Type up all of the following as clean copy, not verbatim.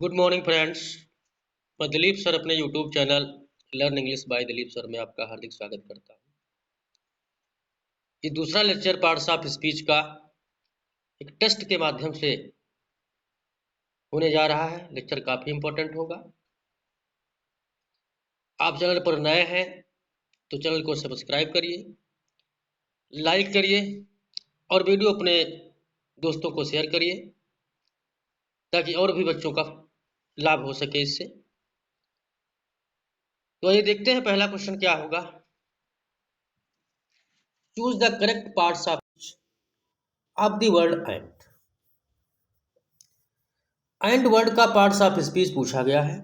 Good morning friends. मैं Dilip sir अपने YouTube channel learn English by Dilip sir में आपका हार्दिक स्वागत करता हूं। ये दूसरा लेक्चर पार्ट्स ऑफ स्पीच का एक टेस्ट के माध्यम से होने जा रहा है। लेक्चर काफ़ी इंपॉर्टेंट होगा। आप चैनल पर नए हैं तो चैनल को सब्सक्राइब करिए, लाइक करिए और वीडियो अपने दोस्तों को शेयर करिए ताकि और भी बच्चों का लाभ हो सके इससे। तो ये देखते हैं पहला क्वेश्चन क्या होगा। Choose the correct parts of the word and word का पार्ट्स ऑफ स्पीच पूछा गया है।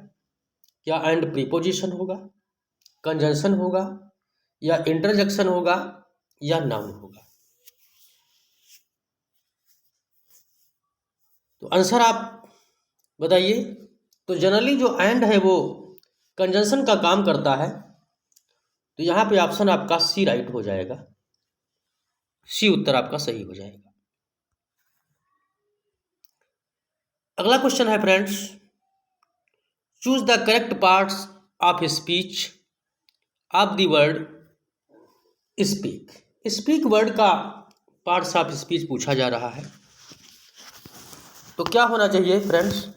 क्या एंड प्रीपोजिशन होगा, कंजंक्शन होगा या इंटरजेक्शन होगा या नाउन होगा? तो आंसर आप बताइए। तो जनरली जो एंड है वो कंजंक्शन का काम करता है, तो यहाँ पे ऑप्शन आपका सी राइट हो जाएगा। सी उत्तर आपका सही हो जाएगा। अगला क्वेश्चन है friends, choose the correct parts of speech of the word speak. Speak word का पार्ट्स ऑफ स्पीच पूछा जा रहा है। तो क्या होना चाहिए फ्रेंड्स?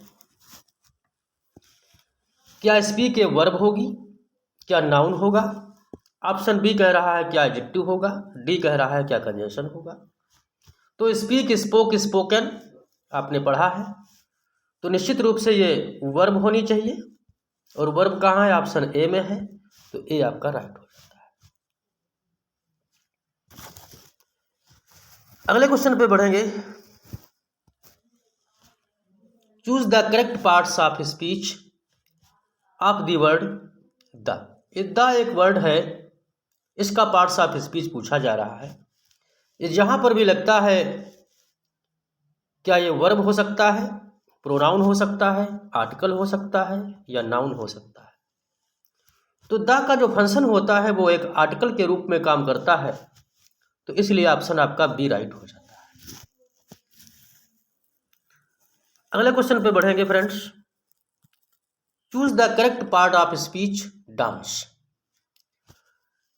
क्या स्पीक ए वर्ब होगी, क्या नाउन होगा? ऑप्शन बी कह रहा है क्या एडजेक्टिव होगा, डी कह रहा है क्या कंजंक्शन होगा। तो स्पीक, स्पोक, स्पोकन आपने पढ़ा है, तो निश्चित रूप से ये वर्ब होनी चाहिए। और वर्ब कहाँ है? ऑप्शन ए में है, तो ए आपका राइट हो जाता है। अगले क्वेश्चन पे बढ़ेंगे। Choose the correct parts of speech of the word the. The एक वर्ड है, इसका पार्ट्स ऑफ स्पीच पूछा जा रहा है। जहां पर भी लगता है, क्या ये वर्ब हो सकता है, प्रोनाउन हो सकता है, आर्टिकल हो सकता है या नाउन हो सकता है। तो द का जो फंक्शन होता है वो एक आर्टिकल के रूप में काम करता है, तो इसलिए ऑप्शन आपका बी राइट हो जाता है। अगले क्वेश्चन पे बढ़ेंगे friends. Choose the correct part of speech dance.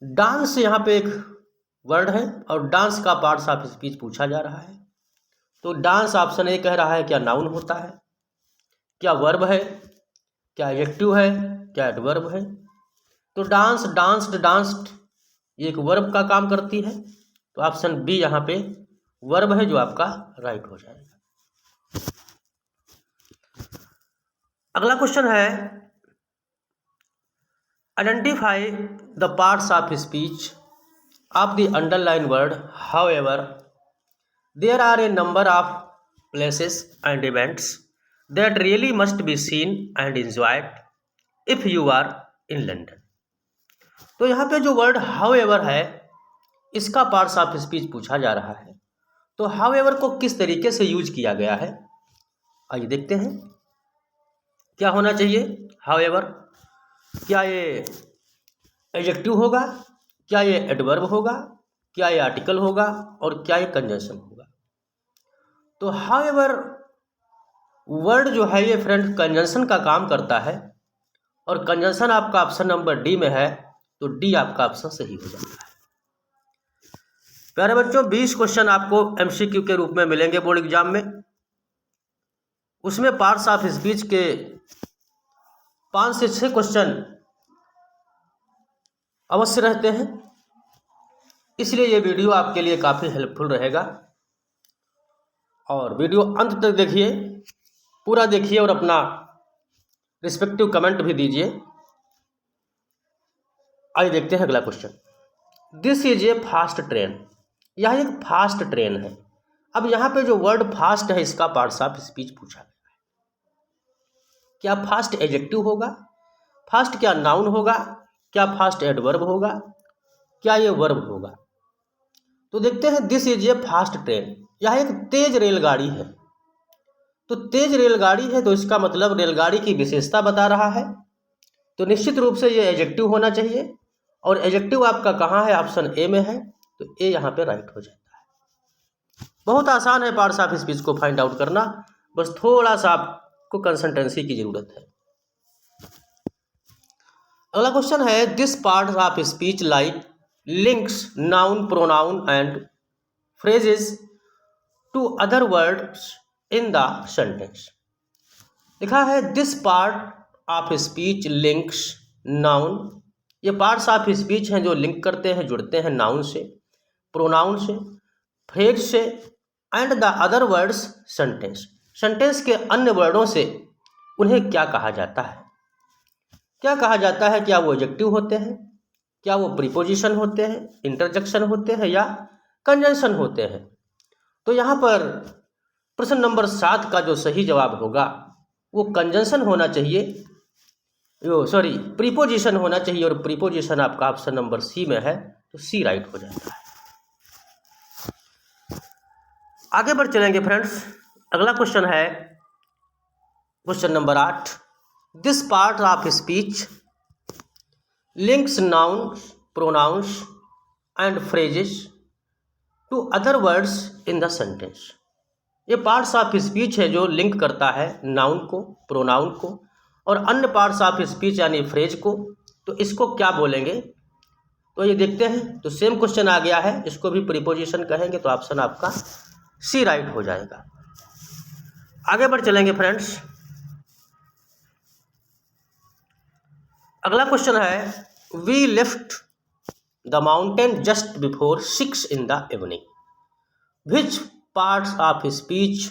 Dance यहाँ पे एक वर्ड है और डांस का पार्ट्स ऑफ स्पीच पूछा जा रहा है। तो डांस ऑप्शन ए कह रहा है क्या नाउन होता है, क्या वर्ब है, क्या एडजेक्टिव है, क्या एडवर्ब है। तो डांस, डांस्ड, डांस्ड ये एक वर्ब का काम करती है, तो ऑप्शन बी यहाँ पे वर्ब है जो आपका राइट हो जाएगा। अगला क्वेश्चन है, identify the parts of speech of the underline word however there are a number of places and events that really must be seen and enjoyed if you are in London. तो यहाँ पे जो word however है, इसका parts of speech पूछा जा रहा है। तो हाउएवर को किस तरीके से यूज किया गया है, आइए देखते हैं। क्या होना चाहिए? हाउएवर, क्या ये एडजेक्टिव होगा, क्या ये एडवर्ब होगा, क्या ये आर्टिकल होगा और क्या ये कंजंक्शन होगा। तो हाउएवर वर्ड जो है ये फ्रेंड कंजंक्शन का काम करता है, और कंजंक्शन आपका ऑप्शन नंबर डी में है, तो डी आपका ऑप्शन सही हो जाता है। प्यारे बच्चों, 20 क्वेश्चन आपको एमसीक्यू के रूप में मिलेंगे बोर्ड एग्जाम में। उसमें पार्ट्स ऑफ स्पीच के 5 से 6 क्वेश्चन अवश्य रहते हैं, इसलिए ये वीडियो आपके लिए काफ़ी हेल्पफुल रहेगा। और वीडियो अंत तक देखिए, पूरा देखिए और अपना रिस्पेक्टिव कमेंट भी दीजिए। आइए देखते हैं अगला question. This is a fast train. यह एक फास्ट ट्रेन है। अब यहाँ पे जो वर्ड फास्ट है, इसका पार्ट्स ऑफ स्पीच पूछा गया है। क्या फास्ट एडजेक्टिव होगा, फास्ट क्या नाउन होगा, क्या फास्ट एडवर्ब होगा, क्या ये वर्ब होगा। तो देखते हैं, this is a fast train, यह एक तेज रेलगाड़ी है। तो तेज रेलगाड़ी है तो इसका मतलब रेलगाड़ी की विशेषता बता रहा है, तो निश्चित रूप से ये एडजेक्टिव होना चाहिए। और एडजेक्टिव आपका कहाँ है? ऑप्शन ए में है, तो ए यहाँ पे राइट हो जाता है। बहुत आसान है पार्ट्स ऑफ स्पीच को फाइंड आउट करना, बस थोड़ा सा आप को कंसल्टेंसी की जरूरत है। अगला क्वेश्चन है, this part of speech like links noun pronoun and phrases to other words in the sentence. लिखा है this part of speech links noun, ये पार्ट्स ऑफ स्पीच हैं जो लिंक करते हैं, जुड़ते हैं नाउन से, प्रोनाउन से, फ्रेज से and the other words sentence, sentence के अन्य वर्डों से उन्हें क्या कहा जाता है? क्या कहा जाता है? क्या वो एडजेक्टिव होते हैं, क्या वो प्रीपोजिशन होते हैं, इंटरजेक्शन होते हैं या कंजंक्शन होते हैं? तो यहाँ पर प्रश्न नंबर 7 का जो सही जवाब होगा वो कंजंक्शन होना चाहिए, प्रीपोजिशन होना चाहिए, और प्रीपोजिशन आपका ऑप्शन नंबर सी में है, तो सी राइट हो जाता है। आगे बढ़ चलेंगे फ्रेंड्स। अगला क्वेश्चन है question number 8, this part of speech links nouns pronouns and phrases to other words in the sentence. ये पार्ट्स ऑफ स्पीच है जो लिंक करता है नाउन को, प्रोनाउन को और अन्य पार्ट्स ऑफ स्पीच यानी फ्रेज को, तो इसको क्या बोलेंगे? तो ये देखते हैं। तो सेम क्वेश्चन आ गया है, इसको भी प्रीपोजिशन कहेंगे, तो ऑप्शन आपका सी राइट हो जाएगा। आगे बढ़ चलेंगे फ्रेंड्स। अगला क्वेश्चन है, we left the mountain just before 6 in the evening. Which parts of speech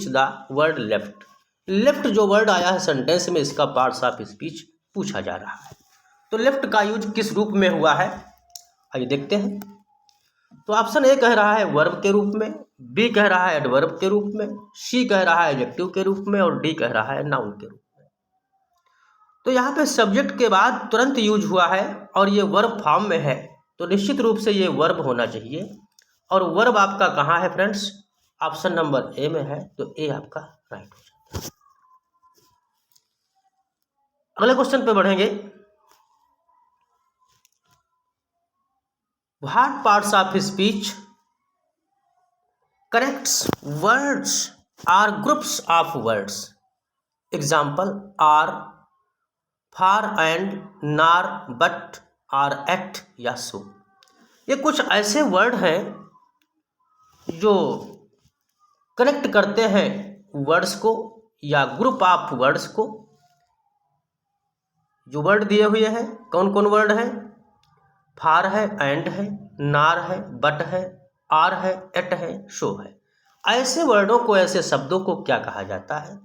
the word left? Left जो वर्ड आया है सेंटेंस में, इसका पार्ट्स ऑफ स्पीच पूछा जा रहा है। तो लेफ्ट का यूज किस रूप में हुआ है, आइए देखते हैं। तो ऑप्शन ए कह रहा है वर्ब के रूप में, बी कह रहा है एडवर्ब के रूप में, सी कह रहा है एडजेक्टिव के रूप में और डी कह रहा है नाउन के रूप में। तो यहाँ पे सब्जेक्ट के बाद तुरंत यूज हुआ है और ये वर्ब फॉर्म में है, तो निश्चित रूप से ये वर्ब होना चाहिए। और वर्ब आपका कहाँ है फ्रेंड्स? ऑप्शन नंबर ए में है, तो ए आपका राइट हो जाता है। अगले क्वेश्चन पे बढ़ेंगे। What parts of speech corrects words or groups of words? Example are, for and, nor, but, or, yet या सो। ये कुछ ऐसे वर्ड हैं जो कनेक्ट करते हैं वर्ड्स को या ग्रुप ऑफ वर्ड्स को। जो वर्ड दिए हुए हैं, कौन कौन वर्ड हैं? फार है, एंड है, नार है, बट है, आर है, एट है, शो है। ऐसे वर्डों को, ऐसे शब्दों को क्या कहा जाता है?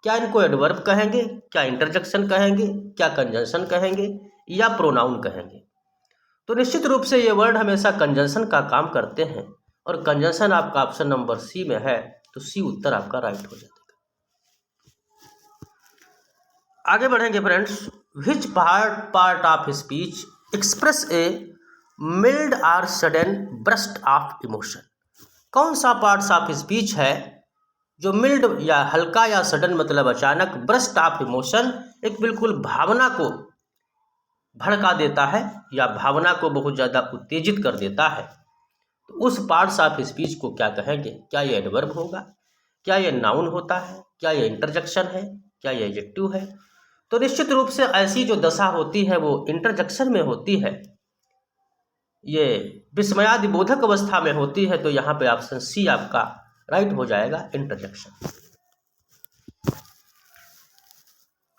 क्या इनको एडवर्ब कहेंगे, क्या इंटरजेक्शन कहेंगे, क्या कंजंक्शन कहेंगे या प्रोनाउन कहेंगे? तो निश्चित रूप से ये वर्ड हमेशा कंजंक्शन का काम करते हैं और कंजंक्शन आपका ऑप्शन नंबर सी में है, तो सी उत्तर आपका राइट हो जाएगा। आगे बढ़ेंगे friends. Which part of speech express a mild or sudden burst of emotion? कौन सा पार्ट्स ऑफ स्पीच है जो मिल्ड या हल्का या सडन मतलब अचानक, ब्रस्ट ऑफ इमोशन एक बिल्कुल भावना को भड़का देता है या भावना को बहुत ज़्यादा उत्तेजित कर देता है? तो उस पार्ट्स ऑफ स्पीच को क्या कहेंगे? क्या ये एडवर्ब होगा, क्या ये नाउन होता है, क्या ये इंटरजेक्शन है, क्या ये एडजेक्टिव है? तो निश्चित रूप से ऐसी जो दशा होती है वो इंटरजेक्शन में होती है, ये विस्मयादि बोधक अवस्था में होती है। तो यहाँ पे ऑप्शन सी आपका राइट हो जाएगा, इंटरजेक्शन।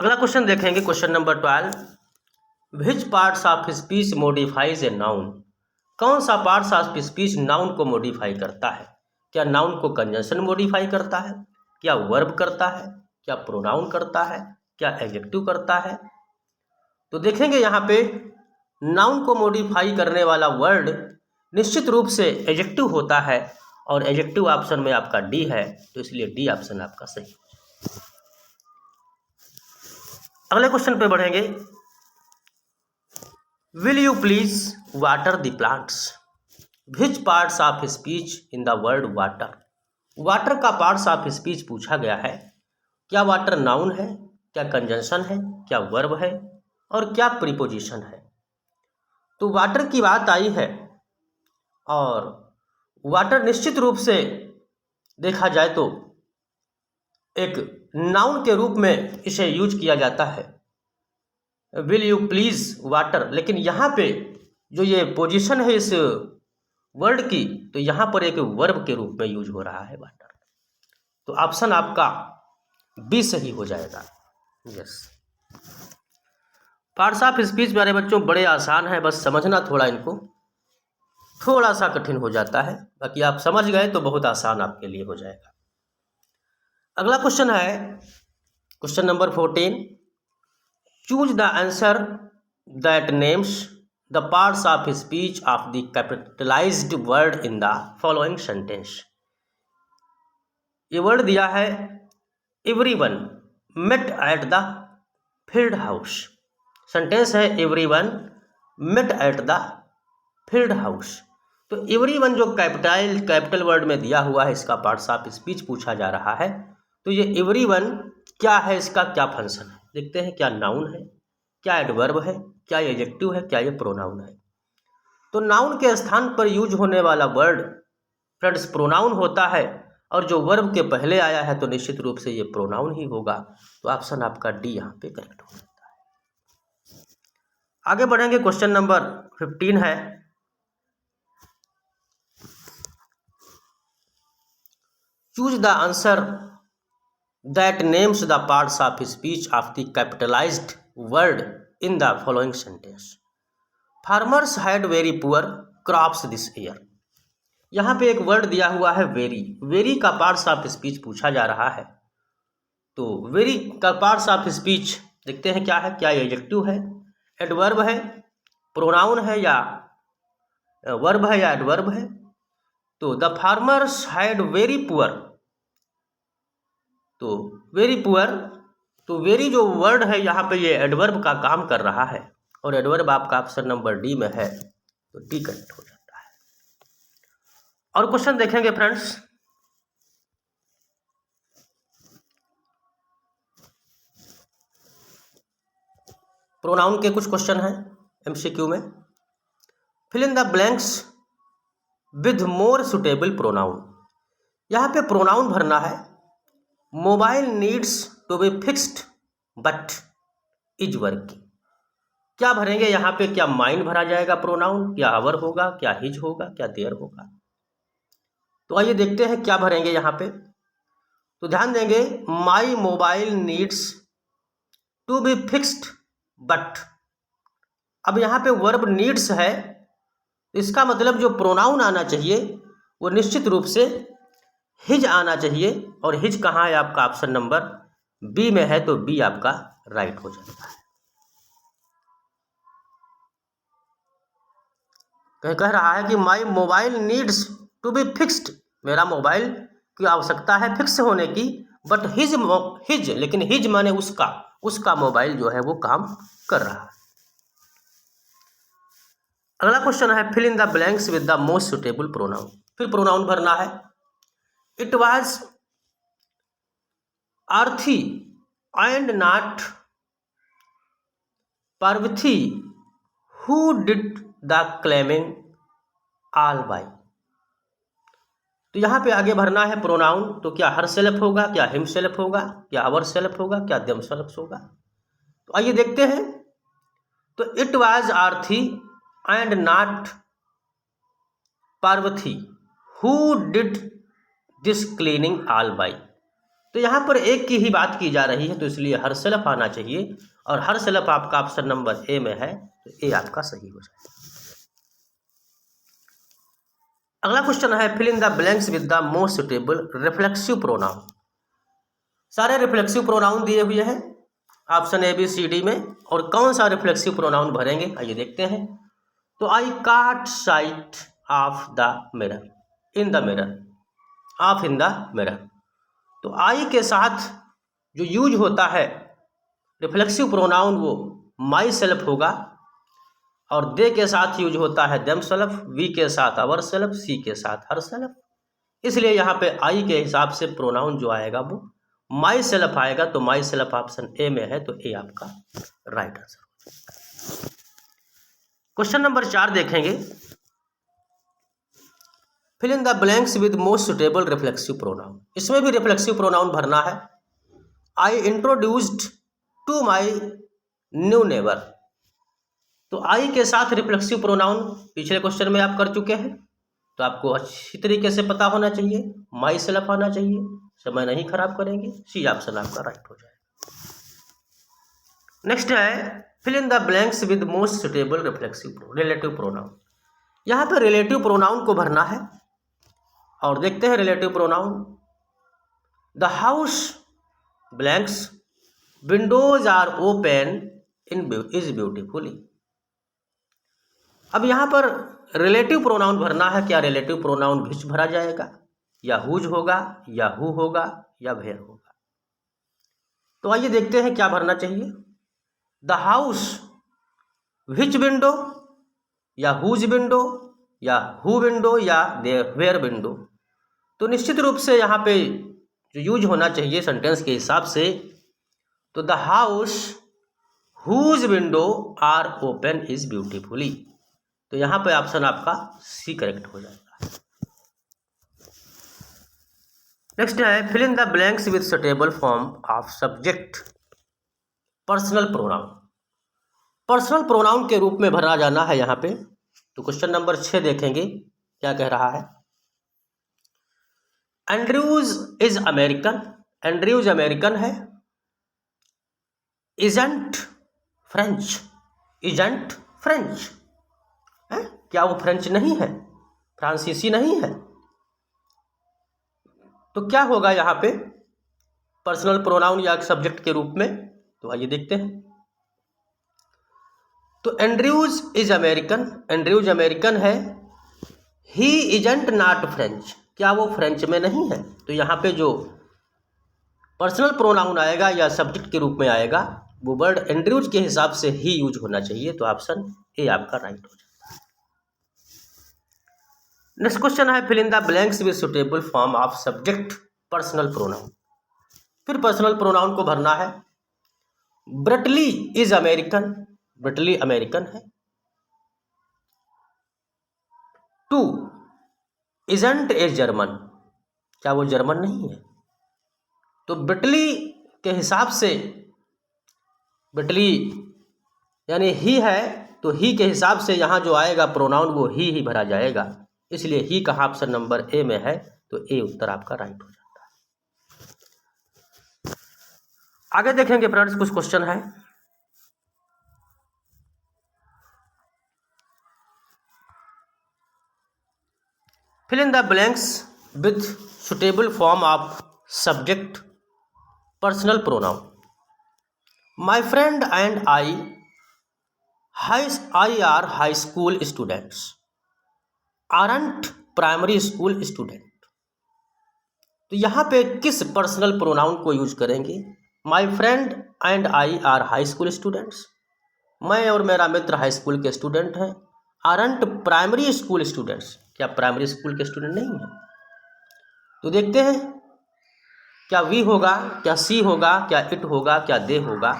अगला क्वेश्चन देखेंगे, question number 12, which parts of speech modifies a noun? कौन सा पार्ट्स ऑफ स्पीच नाउन को मॉडिफाई करता है? क्या नाउन को कंजंक्शन मॉडिफाई करता है, क्या वर्ब करता है, क्या प्रोनाउन करता है, क्या एडजेक्टिव करता है? तो देखेंगे यहाँ पे नाउन को मॉडिफाई करने वाला वर्ड निश्चित रूप से एडजेक्टिव होता है और एडजेक्टिव ऑप्शन में आपका डी है, तो इसलिए डी ऑप्शन आपका सही। अगले क्वेश्चन पे बढ़ेंगे। Will you please water the plants? Which parts of speech in the word water? Water का पार्ट्स ऑफ स्पीच पूछा गया है। क्या वाटर नाउन है, क्या कंजंक्शन है, क्या वर्ब है और क्या प्रीपोजिशन है? तो वाटर की बात आई है और वाटर निश्चित रूप से देखा जाए तो एक नाउन के रूप में इसे यूज किया जाता है, विल यू प्लीज वाटर, लेकिन यहाँ पे जो ये पोजीशन है इस वर्ड की, तो यहाँ पर एक वर्ब के रूप में यूज हो रहा है वाटर। तो ऑप्शन आपका बी सही हो जाएगा। यस, पार्ट्स ऑफ स्पीच प्यारे बच्चों बड़े आसान है, बस समझना थोड़ा इनको थोड़ा सा कठिन हो जाता है, बाकी आप समझ गए तो बहुत आसान आपके लिए हो जाएगा। अगला क्वेश्चन है question number 14। Choose the answer that names the parts of speech of the capitalized word in the following sentence. ये वर्ड दिया है everyone met at the field house. Sentence है everyone met at the field house. तो everyone जो capital word में दिया हुआ है, इसका पार्ट्स ऑफ स्पीच पूछा जा रहा है। तो ये एवरीवन क्या है, इसका क्या फंक्शन है, देखते हैं। क्या नाउन है, क्या एडवर्ब है, क्या एडजेक्टिव है, क्या ये प्रोनाउन है। तो नाउन के स्थान पर यूज होने वाला वर्ड फ्रेंड्स प्रोनाउन होता है, और जो वर्ब के पहले आया है तो निश्चित रूप से ये प्रोनाउन ही होगा। तो ऑप्शन आपका डी यहाँ पे करेक्ट हो जाता है। आगे बढ़ेंगे, क्वेश्चन नंबर 15 है। Choose the answer that names the parts of speech of the capitalized word in the following sentence. Farmers had very poor crops this year. यहाँ पे एक वर्ड दिया हुआ है वेरी। वेरी का पार्ट्स ऑफ स्पीच पूछा जा रहा है। तो वेरी का पार्ट्स ऑफ स्पीच देखते हैं क्या है। क्या एडजेक्टिव है, एडवर्ब है, प्रोनाउन है, या वर्ब है, या एडवर्ब है। तो the farmers had very poor, तो वेरी पुअर, तो वेरी जो वर्ड है यहाँ पे ये एडवर्ब का काम कर रहा है, और एडवर्ब आपका ऑप्शन नंबर डी में है, तो डी करेक्ट हो जाता है। और क्वेश्चन देखेंगे फ्रेंड्स, प्रोनाउन के कुछ क्वेश्चन हैं एमसीक्यू में। Fill in the blanks with more suitable pronoun. यहाँ पे प्रोनाउन भरना है। Mobile needs to be fixed but is working. क्या भरेंगे यहाँ पे? क्या माइन भरा जाएगा प्रोनाउन, क्या आवर होगा, क्या हिज होगा, क्या देयर होगा। तो आइए देखते हैं क्या भरेंगे यहाँ पे। तो ध्यान देंगे, my mobile needs to be fixed but. अब यहाँ पे वर्ब नीड्स है, इसका मतलब जो प्रोनाउन आना चाहिए वो निश्चित रूप से हिज आना चाहिए, और हिज कहाँ है आपका ऑप्शन नंबर बी में है, तो बी आपका राइट हो जाता है। कह रहा है कि my mobile needs to be fixed, मेरा मोबाइल की आवश्यकता है फिक्स होने की, बट हिज, लेकिन हिज माने उसका मोबाइल जो है वो काम कर रहा है। अगला क्वेश्चन है fill in the blanks with the most suitable pronoun. फिर प्रोनाउन भरना है। It was Aarthi and not Parvati who did the cleaning all by. तो यहाँ पे आगे भरना है प्रोनाउन। तो क्या हर सेल्फ होगा, क्या हिम सेल्फ होगा, क्या आवर सेल्फ होगा, क्या देम सेल्फ होगा। तो आइए देखते हैं। तो it was Aarthi and not Parvati who did this cleaning all by. तो यहाँ पर एक की ही बात की जा रही है, तो इसलिए हर सेल्फ आना चाहिए, और हर सेल्फ आपका ऑप्शन नंबर ए में है, तो ए आपका सही हो जाएगा। अगला क्वेश्चन है fill in the blanks with the most suitable reflexive pronoun. सारे रिफ्लेक्सिव प्रोनाउन दिए हुए हैं option A B C D में, और कौन सा रिफ्लेक्सिव प्रोनाउन भरेंगे आइए देखते हैं। तो आई काट site of the mirror, in the mirror, of in the mirror. तो आई के साथ जो यूज होता है रिफ्लेक्सिव प्रोनाउन वो माई सेल्फ होगा, और दे के साथ यूज होता है देम सेल्फ, वी के साथ अवर सेल्फ, सी के साथ हर सेल्फ। इसलिए यहाँ पे आई के हिसाब से प्रोनाउन जो आएगा वो माई सेल्फ आएगा, तो माई सेल्फ ऑप्शन ए में है, तो ए आपका राइट आंसर। क्वेश्चन नंबर 4 देखेंगे। Fill in the blanks with most suitable reflexive pronoun. इसमें भी रिफ्लेक्सिव प्रोनाउन भरना है। I introduced to my new neighbour. तो आई के साथ रिफ्लेक्सिव प्रोनाउन पिछले क्वेश्चन में आप कर चुके हैं, तो आपको अच्छी तरीके से पता होना चाहिए, माई सेल्फ आना चाहिए, समय नहीं खराब करेंगे। सी ऑप्शन आपका राइट हो जाएगा। नेक्स्ट है fill in the blanks with most suitable reflexive relative pronoun. यहाँ पर रिलेटिव प्रोनाउन को भरना है और देखते हैं relative pronoun. The house blanks windows are open in is beautifully. अब यहाँ पर रिलेटिव प्रोनाउन भरना है। क्या रिलेटिव प्रोनाउन विच भरा जाएगा, या हुज होगा, या हु होगा, या वेयर होगा? तो आइए देखते हैं क्या भरना चाहिए। द हाउस विच विंडो, या हुज विंडो, या हु विंडो, या वेयर विंडो? तो निश्चित रूप से यहाँ पे जो यूज होना चाहिए सेंटेंस के हिसाब से, तो the house whose window are open is beautifully. तो यहाँ पे ऑप्शन आपका सी करेक्ट हो जाएगा। नेक्स्ट है fill in the blanks with suitable form of subject personal pronoun. Personal pronoun के रूप में भरा जाना है यहाँ पे। तो क्वेश्चन नंबर 6 देखेंगे क्या कह रहा है। Andrews is American. Andrews American है। Isn't French. इजंट फ्रेंच है, क्या वो फ्रेंच नहीं है, फ्रांसीसी नहीं है? तो क्या होगा यहाँ पे पर्सनल प्रोनाउन या सब्जेक्ट के रूप में? तो आइए देखते हैं। तो Andrews is American, Andrews American है। ही इजंट नॉट फ्रेंच, क्या वो फ्रेंच में नहीं है? तो यहाँ पे जो पर्सनल प्रोनाउन आएगा या सब्जेक्ट के रूप में आएगा, वो वर्ड एंड्रयूज के हिसाब से ही यूज होना चाहिए। तो ऑप्शन ए आपका राइट हो जाता है। नेक्स्ट क्वेश्चन है fill in the blanks with suitable form of subject personal pronoun. फिर पर्सनल प्रोनाउन को भरना है। Bradley is American, Bradley American है। टू इजंट ए जर्मन, क्या वो जर्मन नहीं है? तो ब्रटली के हिसाब से, ब्रटली यानी ही है, तो ही के हिसाब से यहाँ जो आएगा प्रोनाउन वो ही भरा जाएगा। इसलिए ही का ऑप्शन नंबर ए में है, तो ए उत्तर आपका राइट हो जाता है। आगे देखेंगे फ्रेंड्स, कुछ क्वेश्चन है। Fill in the blanks with suitable form of subject personal pronoun. My friend and I are high school students aren't primary school student. तो यहाँ पे किस पर्सनल प्रोनाउन को यूज करेंगे? My friend and I are high school students, मैं और मेरा मित्र हाई स्कूल के स्टूडेंट हैं। आरंट प्राइमरी स्कूल स्टूडेंट्स, क्या प्राइमरी स्कूल के स्टूडेंट नहीं हैं? तो देखते हैं क्या वी होगा, क्या सी होगा, क्या इट होगा, क्या दे होगा?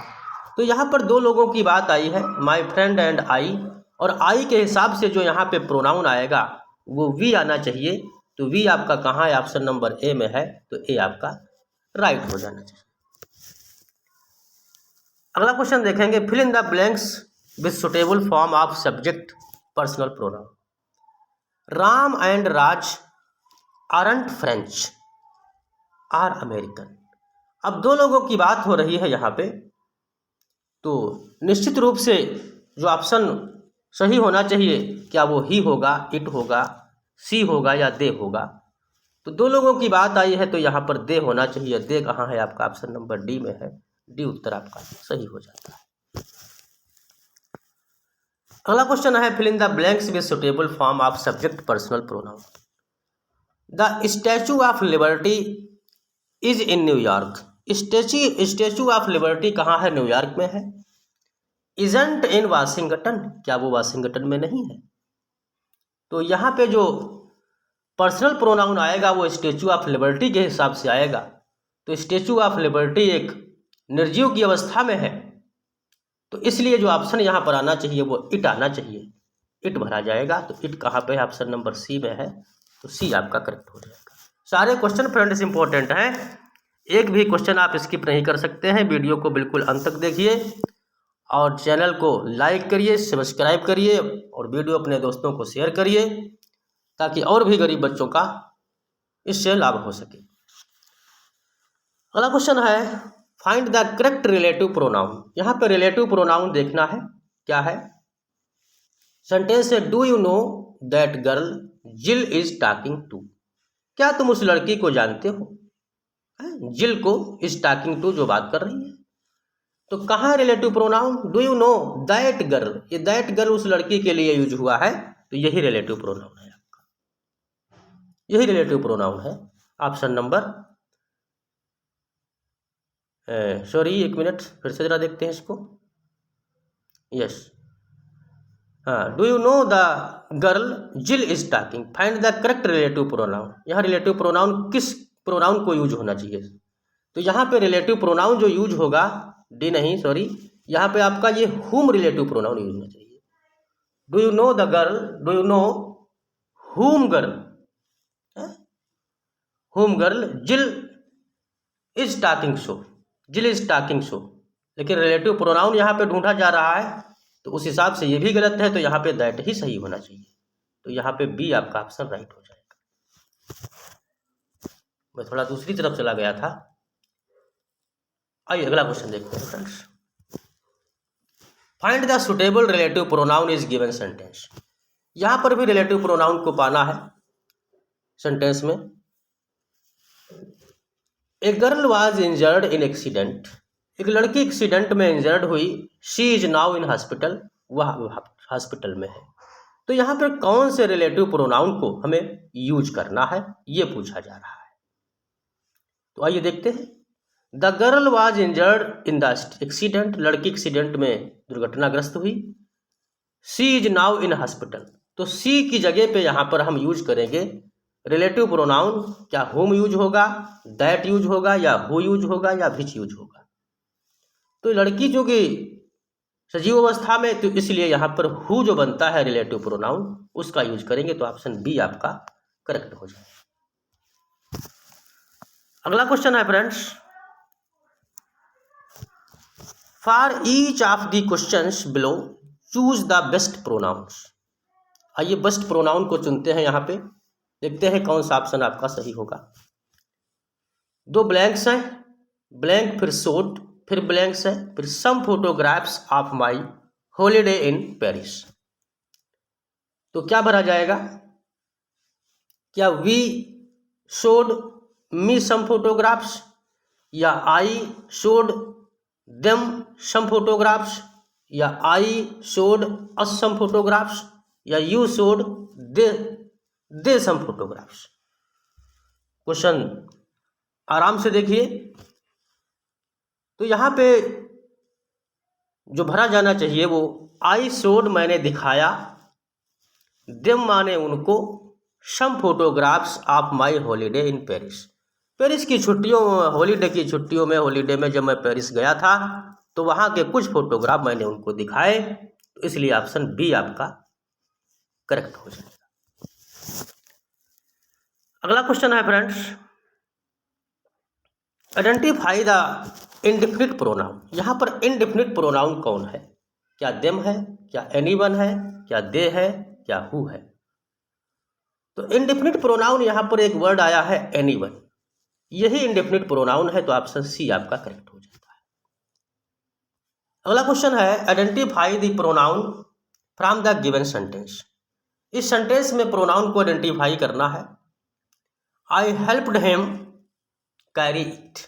तो यहाँ पर दो लोगों की बात आई है, माई फ्रेंड एंड आई, और आई के हिसाब से जो यहाँ पे प्रोनाउन आएगा वो वी आना चाहिए। तो वी आपका कहाँ है? ऑप्शन नंबर ए में है, तो ए आपका राइट हो जाना चाहिए। अगला क्वेश्चन देखेंगे। Fill in the blanks with suitable form of subject personal pronoun. Ram and Raj aren't French are American. अब दो लोगों की बात हो रही है यहाँ पे, तो निश्चित रूप से जो ऑप्शन सही होना चाहिए, क्या वो ही होगा, इट होगा, सी होगा, या दे होगा? तो दो लोगों की बात आई है, तो यहाँ पर दे होना चाहिए। दे कहाँ है? आपका ऑप्शन नंबर डी में है, डी उत्तर आपका सही हो जाता है। अगला क्वेश्चन है fill in the blanks with suitable form of subject personal pronoun. The Statue of Liberty is in New York. Statue of Liberty कहाँ है? न्यूयॉर्क में है। इजंट इन वाशिंगटन, क्या वो वाशिंगटन में नहीं है? तो यहाँ पे जो पर्सनल प्रोनाउन आएगा वो स्टैचू ऑफ लिबर्टी के हिसाब से आएगा। तो स्टैचू ऑफ लिबर्टी एक निर्जीव की अवस्था में है, तो इसलिए जो ऑप्शन यहाँ पर आना चाहिए वो इट आना चाहिए। इट भरा जाएगा। तो इट कहाँ पे है? ऑप्शन नंबर सी में है, तो सी आपका करेक्ट हो जाएगा। सारे क्वेश्चन फ्रेंड्स इंपॉर्टेंट हैं, एक भी क्वेश्चन आप स्किप नहीं कर सकते हैं। वीडियो को बिल्कुल अंत तक देखिए और चैनल को लाइक करिए, सब्सक्राइब करिए और वीडियो अपने दोस्तों को शेयर करिए ताकि और भी गरीब बच्चों का इससे लाभ हो सके। अगला क्वेश्चन है find the correct relative pronoun. यहाँ पे रिलेटिव प्रोनाउन देखना है क्या है। सेंटेंस है do you know that girl Jill is talking to. क्या तुम उस लड़की को जानते हो, जिल को इज टॉकिंग टू, जो बात कर रही है। तो कहाँ है relative pronoun, do you know that girl. ये दैट गर्ल उस लड़की के लिए यूज हुआ है, तो यही रिलेटिव प्रोनाउन है आपका, यही रिलेटिव प्रोनाउन है। ऑप्शन नंबर सॉरी एक मिनट फिर से जरा देखते हैं इसको। यस, हाँ, do you know the girl Jill is talking, find the correct relative pronoun. यहाँ रिलेटिव प्रोनाउन किस प्रोनाउन को यूज होना चाहिए। तो यहाँ पे रिलेटिव प्रोनाउन जो यूज होगा, डी नहीं सॉरी, यहाँ पे आपका ये हुम रिलेटिव प्रोनाउन यूज होना चाहिए। Do you know the girl, do you no हुम गर्ल, हुम girl Jill is talking so, जिल इज टॉकिंग सो। लेकिन रिलेटिव प्रोनाउन यहाँ पे ढूंढा जा रहा है, तो उस हिसाब से ये भी गलत है, तो यहाँ पे दैट ही सही होना चाहिए। तो यहाँ पे बी आपका ऑप्शन राइट हो जाएगा। मैं थोड़ा दूसरी तरफ चला गया था। आइए अगला क्वेश्चन देखते हैं friends. Find the suitable relative pronoun is given sentence. यहाँ पर भी रिलेटिव प्रोनाउन को पाना है सेंटेंस में। A girl was injured in accident. एक लड़की एक्सीडेंट में इंजर्ड हुई। She is now in hospital, वह हॉस्पिटल में है। तो यहाँ पर कौन से रिलेटिव प्रोनाउन को हमें यूज करना है, ये पूछा जा रहा है। तो आइए देखते हैं। The girl was injured in the accident, लड़की एक्सीडेंट में दुर्घटनाग्रस्त हुई। She is now in hospital, तो सी की जगह पे यहाँ पर हम यूज करेंगे रिलेटिव प्रोनाउन। क्या हुम यूज होगा, दैट यूज होगा, या हु यूज होगा, या विच यूज होगा। तो लड़की जो कि सजीव अवस्था में, तो इसलिए यहाँ पर हु जो बनता है रिलेटिव प्रोनाउन, उसका यूज करेंगे। तो ऑप्शन बी आपका करेक्ट हो जाएगा। अगला क्वेश्चन है friends, for each of the questions below choose the best pronouns. आइए बेस्ट प्रोनाउन को चुनते हैं। यहाँ पे देखते हैं कौन सा ऑप्शन आपका सही होगा। दो ब्लैंक्स हैं, ब्लैंक फिर शोड फिर ब्लैंक्स है, फिर some photographs of my holiday in Paris. तो क्या भरा जाएगा, क्या we showed me some photographs, या I showed them some photographs, या I showed us some photographs, या you showed they some photographs. Question आराम से देखिए। तो यहाँ पे जो भरा जाना चाहिए वो आई शोड मैंने दिखाया, देम माने उनको, some photographs of my holiday in Paris. Paris की छुट्टियों, हॉलीडे की छुट्टियों में, हॉलीडे में जब मैं पेरिस गया था तो वहाँ के कुछ फोटोग्राफ मैंने उनको दिखाए। तो इसलिए ऑप्शन बी आपका करेक्ट हो जाएगा। अगला क्वेश्चन है friends, identify the indefinite pronoun. यहाँ पर इनडेफिनिट प्रोनाउन कौन है, क्या देम है, क्या एनीवन है, क्या दे है, क्या हु है। तो इनडेफिनिट प्रोनाउन यहाँ पर एक वर्ड आया है एनीवन, यही इनडेफिनिट प्रोनाउन है। तो ऑप्शन सी आपका करेक्ट हो जाता है। अगला क्वेश्चन है identify the pronoun from the given sentence. इस सेंटेंस में प्रोनाउन को आइडेंटिफाई करना है। आई helped him carry it,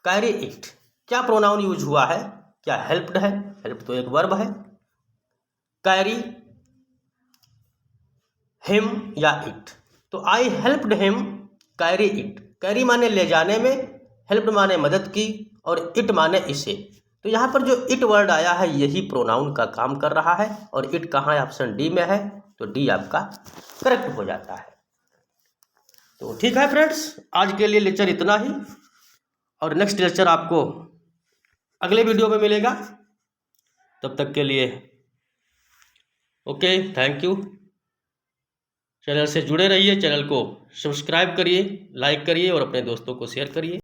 carry it, क्या प्रोनाउन यूज हुआ है, क्या हेल्प्ड है, हेल्प तो एक वर्ब है, कैरी हिम या इट। तो आई helped him carry it, carry माने ले जाने में, हेल्प्ड माने मदद की, और इट माने इसे। तो यहाँ पर जो इट वर्ड आया है यही प्रोनाउन का काम कर रहा है, और इट कहाँ है, ऑप्शन डी में है। तो डी आपका करेक्ट हो जाता है। तो ठीक है फ्रेंड्स, आज के लिए लेक्चर इतना ही, और नेक्स्ट लेक्चर आपको अगले वीडियो में मिलेगा। तब तक के लिए ओके, थैंक यू। चैनल से जुड़े रहिए, चैनल को सब्सक्राइब करिए, लाइक करिए और अपने दोस्तों को शेयर करिए।